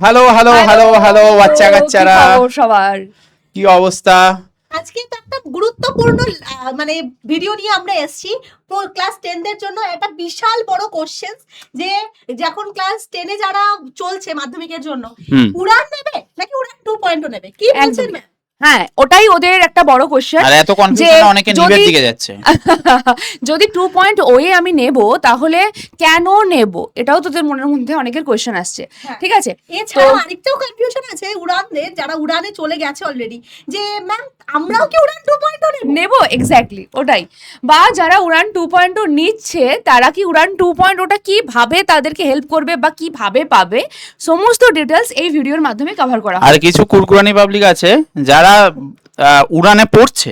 Hello hello hello hello বাচ্চা কাচ্চারা, সবার কি অবস্থা? আজকে তো একটা গুরুত্বপূর্ণ মানে ভিডিও নিয়ে আমরা এসেছি ক্লাস 10 দের জন্য। একটা বিশাল বড় কোশ্চেন যে যখন ক্লাস 10 এ যারা চলছে মাধ্যমিকের জন্য উড়ান নেবে নাকি উড়ান 2.0 নেবে, কি বলছেন ম্যাম? হ্যাঁ, ওটাই ওদের একটা বড় কোশ্চেন। আর এত কনফিউশন অনেকে নিবের দিকে যাচ্ছে। যদি 2.0 এ আমি নেব তাহলে কেন নেব, এটাও তোদের মনের মধ্যে অনেকের কোশ্চেন আসছে। ঠিক আছে, এছাড়া আরেকটাও কনফিউশন আছে উড়ানদের, যারা উড়ানে চলে গেছে অলরেডি, যে ম্যাম আমরাও কি উড়ান 2.0 নেব। এক্স্যাক্টলি ওটাই। বা যারা উড়ান 2.0 নিচ্ছে তারা কি উড়ান 2.0টা কিভাবে তাদেরকে হেল্প করবে বা কিভাবে পাবে, সমস্ত ডিটেলস এই ভিডিওর মাধ্যমে কভার করা হবে। আর কিছু কুরকুরানি পাবলিক আছে যারা উড়ানে পড়ছে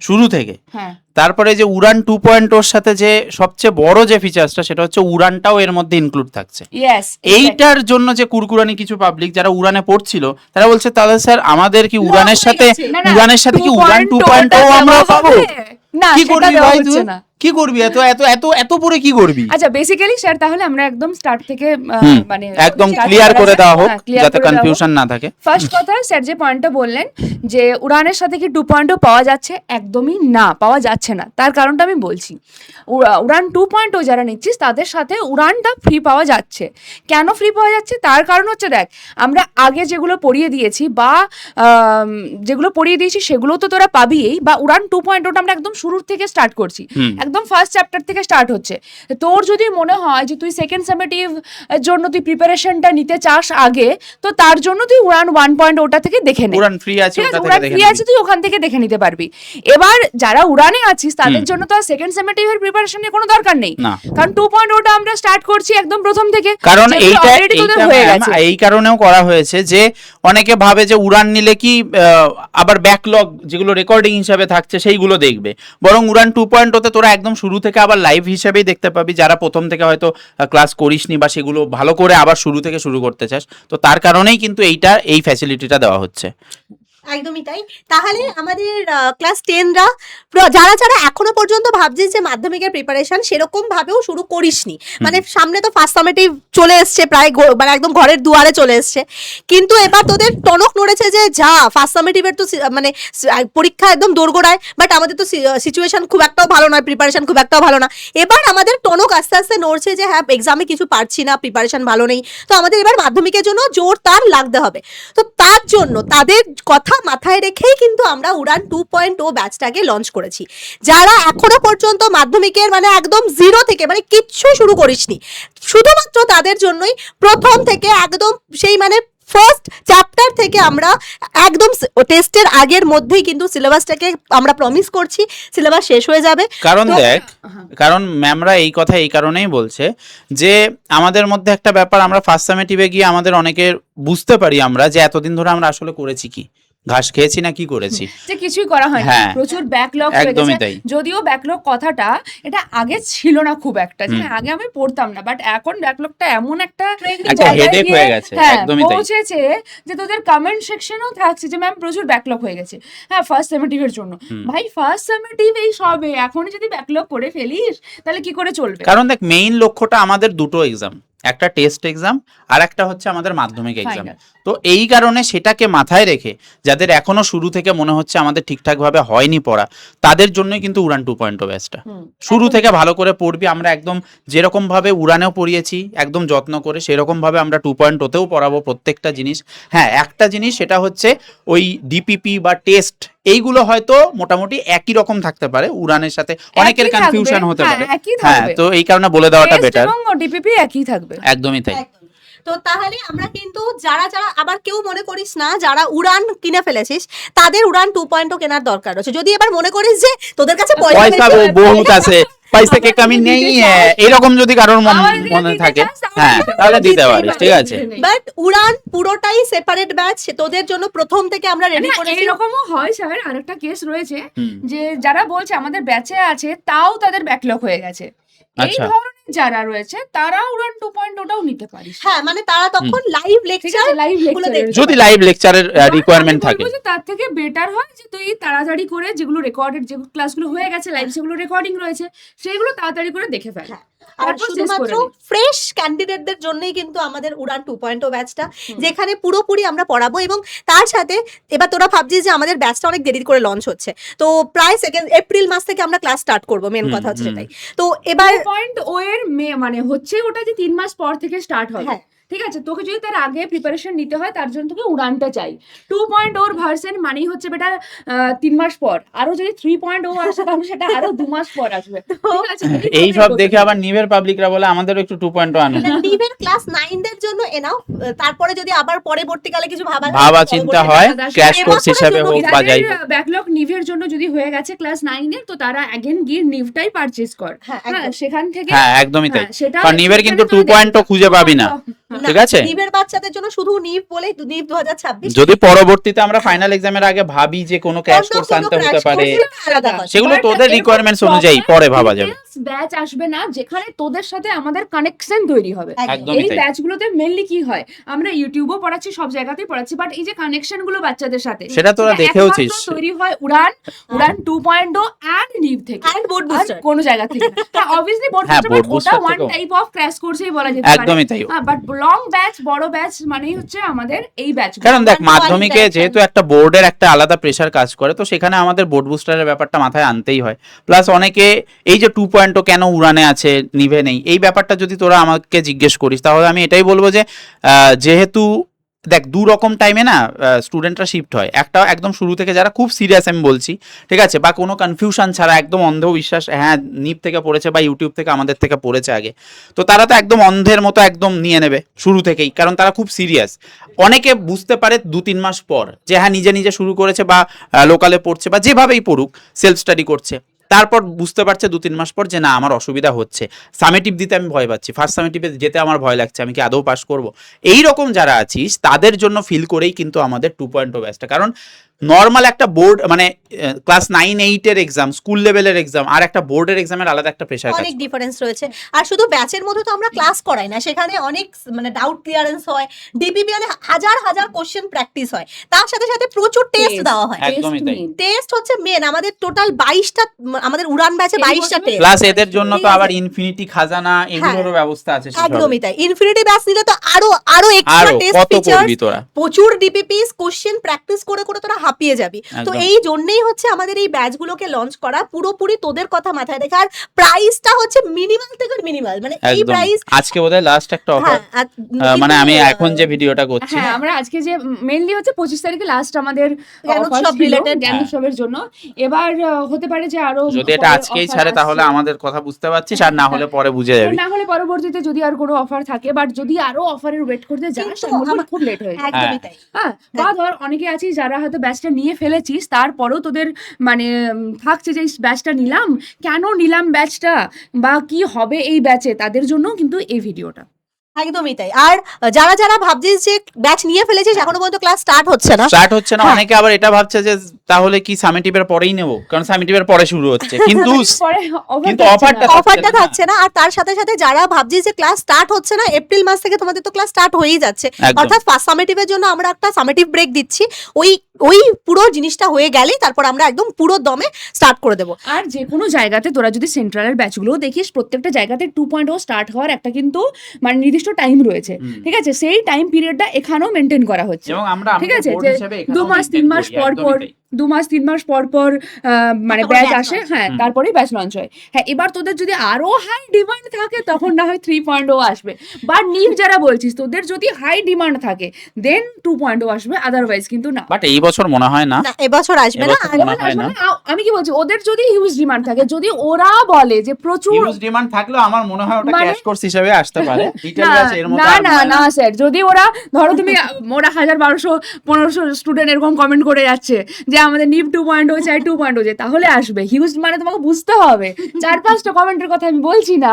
শুরু থেকে, তারপরে যে উড়ান 2.0 সাথে যে সবচেয়ে বড় যে ফিচার্সটা সেটা হচ্ছে উড়ানটাও এর মধ্যে ইনক্লুড থাকছে। এইটার জন্য যে কুরকুরানি কিছু পাবলিক যারা উড়ানে পড়ছিল তারা বলছে তাহলে স্যার আমাদের কি উড়ানের সাথে কি উড়ান 2.0 আমরা পাবো? না, কি করবি ভাই তুই? না কি করবি এত এত এত এত পরে কি করবি? আচ্ছা, বেসিক্যালি স্যার তাহলে আমরা একদম স্টার্ট থেকে মানে একদম ক্লিয়ার করে দেওয়া হোক যাতে কনফিউশন না থাকে। ফার্স্ট কথা, স্যার যে পয়েন্টটা বললেন যে উড়ানের সাথে কি 2.0 পাওয়া যাচ্ছে, একদমই না, পাওয়া যাচ্ছে না। তার কারণটা আমি বলছি। উড়ান 2.0 যারা নিচ্ছিস তাদের সাথে উড়ানটা ফ্রি পাওয়া যাচ্ছে। কেন ফ্রি পাওয়া যাচ্ছে তার কারণ হচ্ছে, দেখ আমরা আগে যেগুলো পড়িয়ে দিয়েছি বা যেগুলো পড়িয়ে দিয়েছি সেগুলো তো তোরা পাবিই, বা উড়ান 2.0টা আমরা একদম শুরুর থেকে স্টার্ট করছি, একদম ফার্স্ট চ্যাপ্টার থেকে স্টার্ট হচ্ছে। তোর যদি মনে হয় যে তুই সেকেন্ড সামেটিভ এর জন্য তুই প্রিপারেশনটা নিতে চাস আগে, তো তার জন্য তুই উড়ান 1.0টা থেকে দেখে নে। উড়ান ফ্রি আছে, উড়ান ফ্রি আছে, তুই ওখান থেকে দেখে নিতে পারবি। এবার যারা উড়ানে আছিস তাদের জন্য তো সেকেন্ড সামেটিভের প্রিপারেশনের কোনো দরকার নেই, কারণ 2.0টা আমরা স্টার্ট করছি একদম প্রথম থেকে। কারণ এই কারণেও করা হয়েছে যে অনেকে ভাবে যে উড়ান নিলে কি আবার ব্যাকলগ যেগুলো রেকর্ডিং হিসাবে থাকছে সেইগুলো দেখবে, বরং উড়ান 2.0তে তোরা একদম শুরু থেকে আবার লাইভ হিসেবেই দেখতে পাবি, যারা প্রথম থেকে হয়তো ক্লাস করিসনি বা সেগুলো ভালো করে আবার শুরু থেকে শুরু করতে চাস। তো তার কারণেই কিন্তু এই ফ্যাসিলিটিটা দেওয়া হচ্ছে। একদমই তাই। তাহলে আমাদের ক্লাস 10রা যারা যারা এখনো পর্যন্ত ভাবছিস যে মাধ্যমিকের প্রিপারেশন সেরকম ভাবেও শুরু করিসনি, মানে সামনে তো ফার্স্ট সামেটিভ চলে এসছে, প্রায় মানে একদম ঘরের দুয়ারে চলে এসছে, কিন্তু এবার তোদের টনক নড়েছে যে যা ফার্স্ট সামেটিভের তো মানে পরীক্ষা একদম দোরগোড়ায়, বাট আমাদের তো সিচুয়েশন খুব একটাও ভালো নয়, প্রিপারেশন খুব একটাও ভালো না। এবার আমাদের টনক আস্তে আস্তে নড়ছে যে হ্যাঁ এক্সামে কিছু পারছি না, প্রিপারেশন ভালো নেই, তো আমাদের এবার মাধ্যমিকের জন্য জোর তার লাগতে হবে। তো তার জন্য তাদের কথা মাথায় রেখেই কিন্তু আমরা উড়ান 2.0 ব্যাচটাকে লঞ্চ করেছি। যারা এখনো পর্যন্ত মাধ্যমিকের মানে একদম জিরো থেকে মানে কিচ্ছু শুরু করিসনি, শুধুমাত্র তাদের জন্যই প্রথম থেকে একদম সেই মানে ফার্স্ট চ্যাপ্টার থেকে আমরা একদম টেস্টের আগের মধ্যেই কিন্তু সিলেবাসটাকে আমরা প্রমিস করছি সিলেবাস শেষ হয়ে যাবে। কারণ দেখ, কারণ ম্যামরা এই কথা এই কারণেই বলছে যে আমাদের মধ্যে একটা ব্যাপার, আমরা ফার্স্ট সামেটিভে গিয়ে আমাদের অনেকের বুঝতে পারি আমরা যে এতদিন ধরে আমরা আসলে করেছি কি, ঘাস খেয়েছি না কি করেছি, যে কিছুই করা হয় না, প্রচুর ব্যাকলগ হয়ে গেছে। যদিও ব্যাকলগ কথাটা এটা আগে ছিল না খুব একটা, যে আগে আমি পড়তাম না, বাট এখন ব্যাকলগটা এমন একটা হেডেক হয়ে গেছে, একদমই তাই পৌঁছেছে যে তোদের কমেন্ট সেকশনেও থাকছে যে ম্যাম প্রচুর ব্যাকলগ হয়ে গেছে। হ্যাঁ, ফার্স্ট সামেটিভের জন্য ভাই, ফার্স্ট সামেটিভ এই সবে, এখনই যদি ব্যাকলগ করে ফেলিস তাহলে কি করে চলবে? কারণ দেখ মেইন লক্ষ্যটা আমাদের দুটো এক্সাম, একটা টেস্ট এক্সাম আর একটা হচ্ছে আমাদের মাধ্যমিক এক্সাম। তো এই কারণে সেটাকে মাথায় রেখে যাদের এখনো শুরু থেকে মনে হচ্ছে আমাদের ঠিকঠাক ভাবে হয়নি পড়া, তাদের জন্যই কিন্তু উড়ান 2.0 ব্যাচটা। শুরু থেকে ভালো করে পড়বি, আমরা একদম যেরকম ভাবে উড়ানেও পড়িয়েছি একদম যত্ন করে সেরকম ভাবে আমরা 2.0তেও পড়াবো প্রত্যেকটা জিনিস। হ্যাঁ, একটা জিনিস সেটা হচ্ছে ওই ডিপিপি বা টেস্ট এইগুলো হয়তো মোটামুটি একই রকম থাকতে পারে, উড়ানের সাথে অনেকের কনফিউশন হতে পারে। হ্যাঁ, তো এই কারণে বলে দেওয়াটা বেটার। ডিপিপি একই থাকবে, একদমই তাই। তো তাহলে আমরা কিন্তু যারা যারা আবার কেউ মনে করিস না যারা উড়ান কিনে ফেলেছিস তাদের উড়ান 2.0 কেনার দরকার আছে। যদি এবার মনে করিস যে তোদের কাছে পয়সা বহুত আছে, পয়সা কে কমি নেই, এরকম যদি কারোর মনে থাকে হ্যাঁ তাহলে দিতে পারিস, ঠিক আছে। বাট উড়ান পুরোটাই সেপারেট ব্যাচ, তোদের জন্য প্রথম থেকে আমরা রেডি করেছি। এরকমও হয় স্যার, আরেকটা কেস রয়েছে যে যারা বলছে আমাদের ব্যাচে আছে তাও তাদের ব্যাকলগ হয়ে গেছে, এই ধরনের যারা রয়েছে তারা উড়ান 2.0টাও নিতে পারিস। হ্যাঁ, মানে তারা তখন লাইভ লেকচার যদি লাইভ লেকচারের রিকোয়ারমেন্ট থাকে, তার থেকে বেটার হয় যে তুই তাড়াতাড়ি করে যেগুলো রেকর্ডেড যে ক্লাসগুলো হয়ে গেছে লাইভ, সেগুলো রেকর্ডিং রয়েছে সেগুলো তাড়াতাড়ি করে দেখে ফেল। আর তারপর শেষ করে শুধুমাত্র নিই। ফ্রেশ ক্যান্ডিডেটদের জন্যই কিন্তু আমাদের উড়ান 2.0 ব্যাচটা, যেখানে পুরোপুরি আমরা পড়াবো। এবং তার সাথে এবার তোরা ভাবছিস যে আমাদের ব্যাচটা অনেক দেরি করে লঞ্চ হচ্ছে, তো প্রায় এপ্রিল মাস থেকে আমরা ক্লাস স্টার্ট করবো, মেন কথা হচ্ছে সেটাই। তো এবার 2.0 এর মানে হচ্ছে ওটা যে 3 মাস পর থেকে স্টার্ট হবে, হ্যাঁ। ঠিক আছে? তোকে যদি তার আগে প্রিপারেশন নিতে হয় তার জন্য তোকে উড়ানটা চাই। 2.0 এর ভার্সন মানেই হচ্ছে বেটা 3 মাস পর, আরো যদি 3.0 আসে তাহলে সেটা আরো 2 মাস পর আসবে, ঠিক আছে? এই সব দেখে আবার নিভের পাবলিকরা বলে আমাদেরও একটু 2.0 আনুন। নিভের ক্লাস 9 দের জন্য এনাও, তারপরে যদি আবার পরবর্তীকালে কিছু ভাবা চিন্তা হয় ক্র্যাশ কোর্স হিসাবে হোক বা যাই হোক। ব্যাকলগ নিভের জন্য যদি হয়ে গেছে ক্লাস 9 এর, তো তারা অ্যাগেন গিয়ে নিভটাই পারচেজ কর। হ্যাঁ, হ্যাঁ, একদম। সেখান থেকে হ্যাঁ একদমই তাই, হ্যাঁ, সেটা কারণ নিভের কিন্তু 2.0 খুঁজে পাবি না, ঠিক আছে? নিভের বাচ্চাদের জন্য শুধু নিভ বলে নিভ 2026, যদি পরবর্তীতে আমরা ফাইনাল এক্সামের আগে ভাবি যে কোনো ক্র্যাশ কোর্স আনতে হতে পারে, আলাদা কথা। সেগুলো But তোদের এরকম রিকোয়ারমেন্টস অনুযায়ী পরে ভাবা যাবে। ব্যাচ আসবে না যেখানে তোদের সাথে আমাদের কানেকশন তৈরি হবে। একদমই এই তাই। ব্যাচগুলোতে মেইনলি কি হয়, আমরা ইউটিউবও পড়াচ্ছি, সব জায়গাতেই পড়াচ্ছি, বাট এই যে কানেকশন গুলো বাচ্চাদের সাথে, সেটা তোরা দেখেওছিস। একমাত্র তৈরি হয় উড়ান 2.0 এন্ড নিভ থেকে, And board আর booster। কোন জায়গা থেকে না। হ্যাঁ, অবভিয়াসলি বোর্ড হ্যাঁ, বুস্টার, board ওটা booster ওয়ান থেকেও। টাইপ অফ ক্র্যাশ কোর্সেই বলা যেতে পারে। একদমই তাই। হ্যাঁ, বাট লং ব্যাচ, বড় ব্যাচ মানেই হচ্ছে আমাদের এই ব্যাচ। কারণ দেখ, One মাধ্যমিকে batch যেহেতু একটা বোর্ডের একটা আলাদা প্রেসার কাজ করে, তো সেখানে আমাদের বোর্ড বুস্টারের ব্যাপারটা মাথায় আনতেই হয়। প্লাস অনেকে এই যে 2.0 কেন উড়ানে আছে নিভে নেই, এই ব্যাপারটা যদি তোরা আমাকে জিজ্ঞেস করিস, তাহলে আমি এটাই বলবো যে যেহেতু দেখ দু রকম টাইমে না স্টুডেন্টরা শিফট হয়। একটা একদম শুরু থেকে যারা খুব সিরিয়াস, আমি বলছি, ঠিক আছে, বা কোনো কনফিউশন ছাড়া একদম অন্ধবিশ্বাস, হ্যাঁ নিভ থেকে পড়েছে বা ইউটিউব থেকে আমাদের থেকে পড়েছে আগে, তো তারা তো একদম অন্ধের মতো একদম নিয়ে নেবে শুরু থেকেই, কারণ তারা খুব সিরিয়াস। অনেকে বুঝতে পারে 2-3 মাস পর যে হ্যাঁ নিজে নিজে শুরু করেছে বা লোকালে পড়ছে বা যেভাবেই পড়ুক সেলফ স্টাডি করছে, তারপর বুঝতে পারছে 2-3 মাস পর যে না আমার অসুবিধা হচ্ছে, সামেটিভ দিতে আমি ভয় পাচ্ছি, ফার্স্ট সামেটিভে যেতে আমার ভয় লাগছে, আমি কি আদৌ পাস করব। এই রকম যারা আছিস তাদের জন্য ফিল করেই কিন্তু আমাদের 2.0 ব্যাচটা। কারণ নর্মাল একটা বোর্ড মানে ক্লাস 9-8 এর এক্সাম, স্কুল লেভেলের এক্সাম, আর একটা বোর্ডের এক্সামের আলাদা একটা প্রেশার কাজ অনেক করে। ডিফারেন্স রয়েছে। আর শুধু ব্যাচের মধ্যে তো আমরা ক্লাস করাই না, সেখানে অনেক মানে ডাউট ক্লিয়ারেন্স হয়, ডিপিপি মানে হাজার হাজার কোশ্চেন প্র্যাকটিস হয়, তার সাথে সাথে প্রচুর টেস্ট দেওয়া হয়। একদমই তাই। টেস্ট হচ্ছে মেন, আমাদের টোটাল 22টা, আমাদের উড়ান ব্যাচে 22টা টেস্ট। প্লাস এদের জন্য ঠিক তো আছে। আবার ইনফিনিটি খাজানা এগুলোরও ব্যবস্থা আছে সেসব। একদমই তাই। ইনফিনিটি ব্যাচ নিলে তো আরো আরো এক্সট্রা আরো টেস্ট কত ফিচার্স, করবি তোরা, প্রচুর ডিপিপিস, কোশ্চেন প্র্যাকটিস করে করে তোরা হাঁপিয়ে যাবি। তো একদম। এই জন্যই হচ্ছে আমাদের এই ব্যাচগুলোকে লঞ্চ করা, পুরোপুরি তোদের কথা মাথায় রেখে। আর প্রাইসটা হচ্ছে মিনিমাল থেকে মিনিমাল, মানে এই একদম। প্রাইস। আজকে বোধহয় লাস্ট একটা অফার, মানে আমি এখন যে ভিডিওটা করছি, হ্যাঁ, আমরা আজকে যে মেইনলি হচ্ছে 25 তারিখে লাস্ট আমাদের জ্ঞানোৎসব related, জ্ঞান উৎসবের জন্য। এবার হতে পারে যে আরো যদি এটা পরে আজকেই offer ছাড়ে আসছে। তাহলে আমাদের কথা বুঝতে পারছিস, আর না হলে পরে বুঝে যাবি। না হলে পরবর্তীতে যদি আর কোনো অফার থাকে, বাট যদি আরো অফারের ওয়েট করতে যাস কিন্তু তাহলে খুব লেট হয়ে যায়। একদমই তাই। হ্যাঁ, বা ধর অনেকে আছিস যারা হয়তো ব্যাচটা নিয়ে ফেলেছিস, তারপরেও তোদের মানে থাকছে যে এই ব্যাচটা নিলাম, কেন নিলাম ব্যাচটা, বা কি হবে এই ব্যাচে, তাদের জন্য কিন্তু এই ভিডিওটা। একদমই তাই। আর যারা যারা ভাবছিস যে ব্যাচ নিয়ে ফেলেছিস, এখনো পর্যন্ত ক্লাস স্টার্ট হচ্ছে না, স্টার্ট হচ্ছে না, হ্যাঁ। অনেকে আবার এটা ভাবছে যে তাহলে কি সামেটিভের পরেই নেব, কারণ সামেটিভের পরে শুরু হচ্ছে, কিন্তু পরে কিন্তু offer অফারটা থাকছে না। অফারটা থাকছে না। আর তার সাথে সাথে যারা ভাবছিস যে ক্লাস স্টার্ট হচ্ছে না, এপ্রিল মাস থেকে তোমাদের তো ক্লাস স্টার্ট হয়েই যাচ্ছে, একদম। অর্থাৎ ফার্স্ট সামেটিভের জন্য আমরা একটা সামেটিভ ব্রেক দিচ্ছি। ওই পুরো জিনিসটা হয়ে গেলেই তারপর আমরা একদম পুরো দমে স্টার্ট করে দেবো। আর যে কোনো জায়গাতে তোরা যদি সেন্ট্রালের ব্যাচগুলো দেখিস, প্রত্যেকটা জায়গাতে 2.0 স্টার্ট হওয়ার একটা কিন্তু মানে নির্দিষ্ট টাইম রয়েছে, ঠিক আছে? সেই টাইম পিরিয়ডটা এখানেও মেনটেন করা হচ্ছে, এবং আমরা ঠিক আছে? বোর্ড যে হিসেবে 2 মাস 3 মাস পর পর 2 মাস 3 মাস পর পর মানে একটা করে ব্যাচ batch আসে, launch। হ্যাঁ, তারপরেই ব্যাচ লঞ্চ হয়। হ্যাঁ, এবার তোদের যদি আরো হাই ডিমান্ড থাকে তখন না হয় 3.0 আসবে, বা নিভ যারা বলছিস তোদের যদি হাই ডিমান্ড থাকে দেন 2.0 আসবে, আদারওয়াইজ কিন্তু না। বাট এই বছর মনে হয় না, না, এবছর আসবে না। এবছর মনে হয় না। আমি কি বলছি, ওদের যদি হিউজ ডিমান্ড থাকে, যদি ওরা বলে যে প্রচুর, হিউজ ডিমান্ড থাকলেও আমার মনে হয় ওটা মানে- ক্র্যাশ কোর্স হিসেবে আসতে পারে, ডিটেইল না ব্যাচ এর মধ্যে না আর না মনে হয় না স্যার, যদি ওরা ধরো তুমি ওরা 1000-1200-1500 স্টুডেন্ট এরকম কমেন্ট করে যাচ্ছে যে আমাদের নিভ 2.0 চাই, 2.0 চাই, তাহলে আসবে। হিউজ মানে তোমাকে বুঝতে হবে, 4-5টা কমেন্টের কথা আমি বলছি না,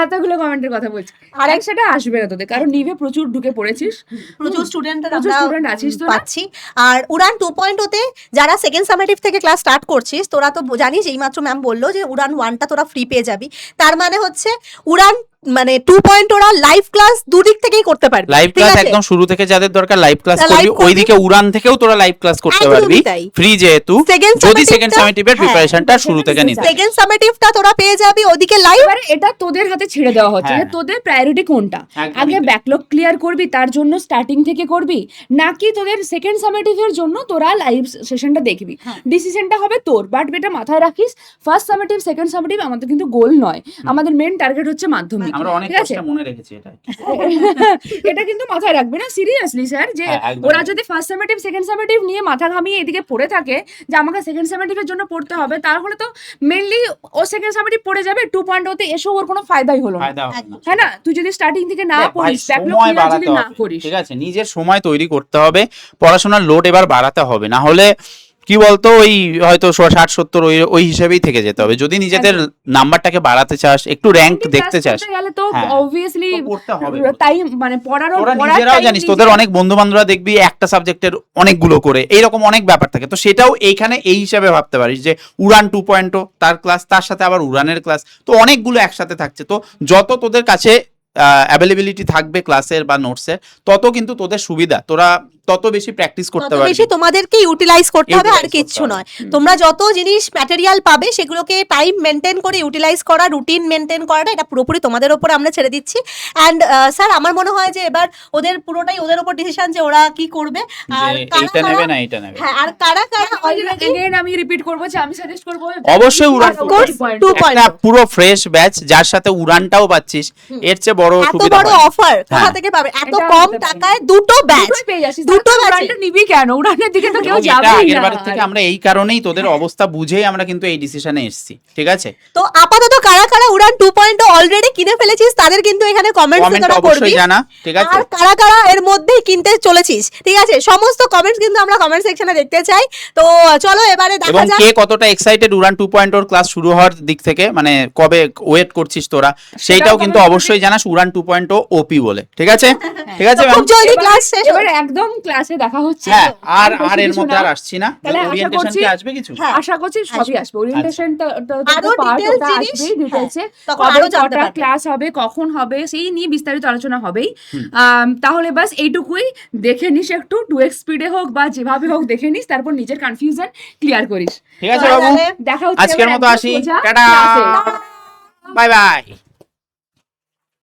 এতগুলো কমেন্টের কথা বলছি। আর সেটা আসবে না তোদের, কারণ নিভে প্রচুর ঢুকে পড়েছিস, প্রচুর স্টুডেন্ট প্রচুর স্টুডেন্ট আছিস তো না? পাচ্ছি। আর উড়ান 2.0 তে যারা সেকেন্ড সামেটিভ থেকে ক্লাস স্টার্ট করছিস, তোরা তো জানিস, এইমাত্র ম্যাম বললো যে উড়ান 1টা তোরা ফ্রি পেয়ে যাবি। তার মানে হচ্ছে উড়ান মানে 2.0 ওরা লাইভ ক্লাস দুদিক থেকেই করতে পারবে, লাইভ ঠিক ক্লাস আছে? একদম শুরু থেকে যাদের দরকার লাইভ ক্লাস live করবি, করবি। ওইদিকে উড়ান থেকেও তোরা লাইভ ক্লাস করতে একদমই পারবি তাই। ফ্রি, যেহেতু Second যদি summative সেকেন্ড টা- সামেটিভের হ্যাঁ, প্রিপারেশনটা শুরু থেকে নিতে হয়। সেকেন্ড সামেটিভটা তোরা পেয়ে যাবি ওদিকে লাইভ। এবারে এটা তোদের হাতে ছেড়ে দেওয়া হচ্ছে যে হ্যাঁ। তোদের প্রায়োরিটি কোনটা, একদমই আগে তাই। ব্যাকলগ ক্লিয়ার করবি তার জন্য স্টার্টিং থেকে করবি, নাকি তোদের সেকেন্ড সামেটিভের জন্য তোরা লাইভ সেশনটা দেখবি, ডিসিশনটা হবে তোর। বাট এটা মাথায় রাখিস, ফার্স্ট সামেটিভ সেকেন্ড সামেটিভ আমাদের কিন্তু গোল নয়, আমাদের মেন টার্গেট হচ্ছে মাধ্যমিক, আমরা অনেক ঠিক আছে? কষ্ট মনে রেখেছি এটা। এটা কিন্তু মাথায় রাখবে না সিরিয়াসলি স্যার, যে হ্যাঁ, একদম। ওরা যদি ফার্স্ট সামেটিভ সেকেন্ড সামেটিভ নিয়ে মাথা ঘামিয়ে এদিকে পড়ে থাকে যে আমাকে সেকেন্ড সামেটিভের জন্য পড়তে হবে, তাহলে তো মেনলি ও সেকেন্ড সামেটিভ পড়ে যাবে, 2.0 তে এসেও ওর কোনো ফায়দাই হলো না, ফায়দা হবে না। হ্যাঁ না? তুই যদি স্টার্টিং থেকে না দেখ ভাই, পড়িস, ব্যাকলগ সময় ক্লিয়ার বাড়াতে যদি না হবে, করিস, ঠিক আছে? নিজের সময় তৈরি করতে হবে, পড়াশোনার লোড এবার বাড়াতে হবে, না হলে কি বলতো ওই হয়তো 60-70 ওই হিসেবেই থেকে যেতে হবে। যদি নিজেদের নাম্বারটাকে বাড়াতে চাস, একটু র্যাঙ্ক Class দেখতে চাস, করতে গেলে তো হ্যাঁ, অবভিয়াসলি তো পড়তে হবে। তাই মানে পড়ারও তোরা পড়ার নিজেরাও time জানিস নিজে- তোদের অনেক বন্ধু বান্ধবরা দেখবি একটা সাবজেক্টের অনেকগুলো করে, এইরকম অনেক ব্যাপার থাকে। তো সেটাও এইখানে এই হিসাবে ভাবতে পারিস যে উড়ান 2.0 তার ক্লাস, তার সাথে আবার উড়ানের ক্লাস, তো অনেকগুলো একসাথে থাকছে। তো যত তোদের কাছে অ্যাভেলেবিলিটি থাকবে ক্লাসের বা নোটসের, তত কিন্তু তোদের সুবিধা, তোরা তত বেশি প্র্যাকটিস করতে তত পারবি। বেশি তোমাদেরকে ইউটিলাইজ করতে হবে, আর Utilize কিচ্ছু করতে হবে। নয়। তোমরা যত জিনিস ম্যাটেরিয়াল পাবে সেগুলোকে টাইম মেনটেন করে ইউটিলাইজ করা, রুটিন মেনটেন করাটা এটা পুরোপুরি তোমাদের উপর আমরা ছেড়ে দিচ্ছি। অ্যান্ড স্যার আমার মনে হয় যে এবার ওদের পুরোটাই ওদের উপর ডিসিশন যে ওরা কি করবে, আর যে কারা এইটা নেবে কারা- না এইটা নেবে। হ্যাঁ, আর কারা কারা already Again আমি রিপিট করবো যে আমি সাজেস্ট করবো অবশ্যই উড়ান Of course, 2.0 একটা পুরো ফ্রেশ ব্যাচ, যার সাথে উড়ানটাও পাচ্ছিস, এর চেয়ে বড় এত সুবিধা বড় হয় না। অফার কোথা হ্যাঁ। থেকে পাবে এত এটা কম হতে পারে। টাকায় দুটো ব্যাচ? দুটোই পেয়ে যাচ্ছিস, দুটো তাহলে batch এ। উড়ানটা নিবি কেন? উড়ানের দিকে তো কেউ এবং এটা যাবেই আগের না। বারের থেকে আমরা এই কারণেই তোদের অবস্থা বুঝেই আমরা কিন্তু এই ডিসিশনে এসেছি, ঠিক আছে? তো আপাতত কারা কারা উড়ান 2.0 অলরেডি কিনে ফেলেছিস তাদের কিন্তু এখানে কমেন্টস কমেন্ট তোরা করবি, অবশ্যই জানা, ঠিক আছে? আর কারা কারা এর মধ্যেই কিনতে চলেছিস, ঠিক আছে? সমস্ত কমেন্টস কিন্তু আমরা কমেন্ট সেকশনে দেখতে চাই। তো চলো এবারে দেখা এবং যাক কে কতটা এক্সাইটেড উড়ান 2.0 ক্লাস শুরু হওয়ার দিক থেকে, মানে কবে ওয়েট করছিস তোরা, সেইটাও কিন্তু comment অবশ্যই জানাস উড়ান 2.0 ওপি বলে, ঠিক আছে? ঠিক আছে তো ম্যাম? খুব জলদি এবার- ক্লাস শেষ এবার একদম ক্লাসে দেখা হচ্ছে। হ্যাঁ, আর বেশি আর এর কিছু মধ্যে না। আর আসছি না। তাহলে আশা ওরিয়েন্টেশন করছি- কি আসবে কিছু? হ্যাঁ, আশা করছি সবই আসবে, ওরিয়েন্টেশন আরো পার্ট details ওটা জিনিস, আসবেই ডিটেইলসে, তখন কবে আরো জানতে কটা পারবে। ক্লাস হবে, কখন হবে, সেই নিয়ে বিস্তারিত আলোচনা হবেই। তাহলে বাস এইটুকুই, দেখে নিস একটু 2x স্পিডে হোক বা যেভাবে হোক দেখে নিস, তারপর নিজের কনফিউশন ক্লিয়ার করিস। ঠিক আছে তাহলে বাবু, দেখা হচ্ছে আজকের এবার মতো একদম আসি, সোজা টাটা, ক্লাসে। Bye bye.